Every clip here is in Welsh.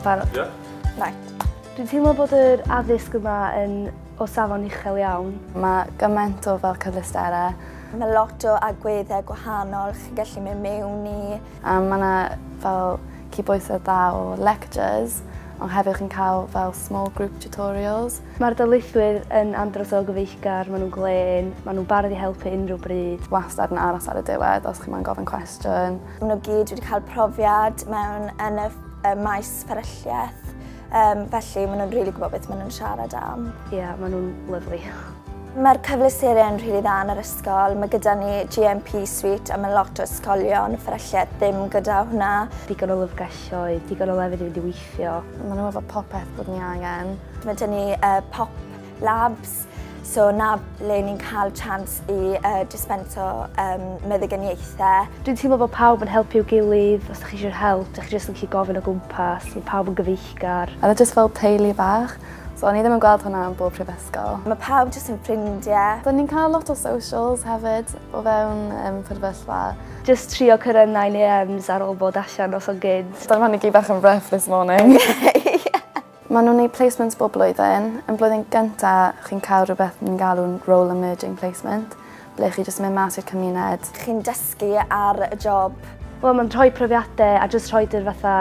Barod? Ie. Right. Dwi'n teimlo bod yr addysg yma yn o safon uchel iawn. Mae gymaint o fel cyfleusterau. Mae lot o agweddau gwahanol chi'n gallu mynd mewn i. A mae yna fel cydbwysau da o lectures, ond hefyd chi'n cael fel small group tutorials. Mae'r darlithwyr yn andros o gyfeillgar, maen nhw'n glen, maen nhw'n barod i helpu unrhyw bryd. Wastad yn aros ar y diwedd os chi'n gofyn cwestiwn. Maen nhw gyd wedi cael profiad mewn yn y maes fferylliaeth. Felly maen nhw'n rili gwybod beth maen nhw'n siarad am. Ia, maen nhw'n lyflu. Mae'r cyfleusterau yn rili dda yn yr ysgol. Mae gyda ni GMP Suite a mae lot o ysgolion fferylliaeth ddim gyda hwnna. Digon o lyfrgelloedd, digon o lefydd i fynd i weithio. Maen nhw efo popeth bod ni angen. Mae dyn ni pop labs, so na le ni'n cael chance i dispenso meddyginiaethau. Dwi'n teimlo bod pawb yn helpu'w gilydd, os ydych chi eisiau help, ydych chi jyst yn gallu gofyn o gwmpas, mae pawb yn gyfeillgar. A jyst fel teulu bach. So o'n i ddim yn gweld hwnna yn bob prifysgol. Mae pawb jyst yn ffrindiau. Do'n ni'n cael lot o socials hefyd o fewn ffyrfyllfa. Jyst trio cyrraedd 9am ar ôl bod allan os o'n gynt. Do'n fan i gyd bach yn rough this morning. Maen nhw'n gwneud placements bob blwyddyn. Yn blwyddyn gyntaf, chi'n cael rhywbeth ni'n galw'n role emerging placement, ble chi jyst yn mynd mas i'r cymuned. Chi'n dysgu ar y job. Wel, mae'n rhoi profiadau a jyst rhoi dyr fatha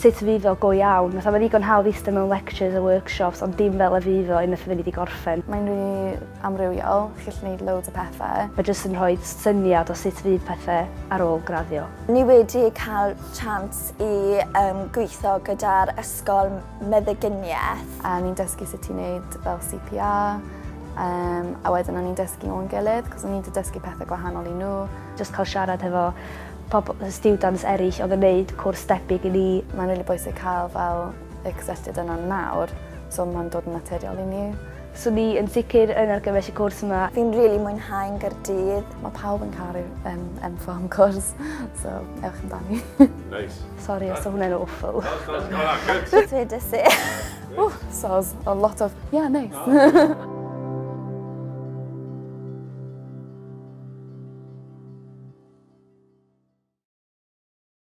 sut fydd o go iawn. Mae'n ddigon hawdd eistedd mewn lectures a workshops, ond dim fel y fydd o unwaith fynd i gorffen. Mae'n rili amrywiol, chi'n gallu gwneud loads o pethau. Mae jyst yn rhoi syniad o sut fydd pethau ar ôl graddio. Ni wedi cael chance i gweithio gyda'r ysgol meddyginiaeth. A ni'n dysgu sut i wneud fel CPR, a wedyn o'n i'n dysgu nhw'n gilydd, cos o'n i'n dysgu pethau gwahanol i nhw. Jyst cael siarad efo students eraill oedd yn gwneud cwrs debyg i ni. Mae'n rili bwysig cael fel y cysylltiad yna nawr, so mae'n dod yn naturiol i ni. So ni yn sicr yn argyfell y cwrs yma. Fi'n rili mwynhau'n Gaerdydd. Mae pawb yn cael M-Pharm cwrs, so ewch amdani. Nice. Sori os o hwnna'n awful. Good. Beth wedys i? Soz, a lot of, yeah, nice.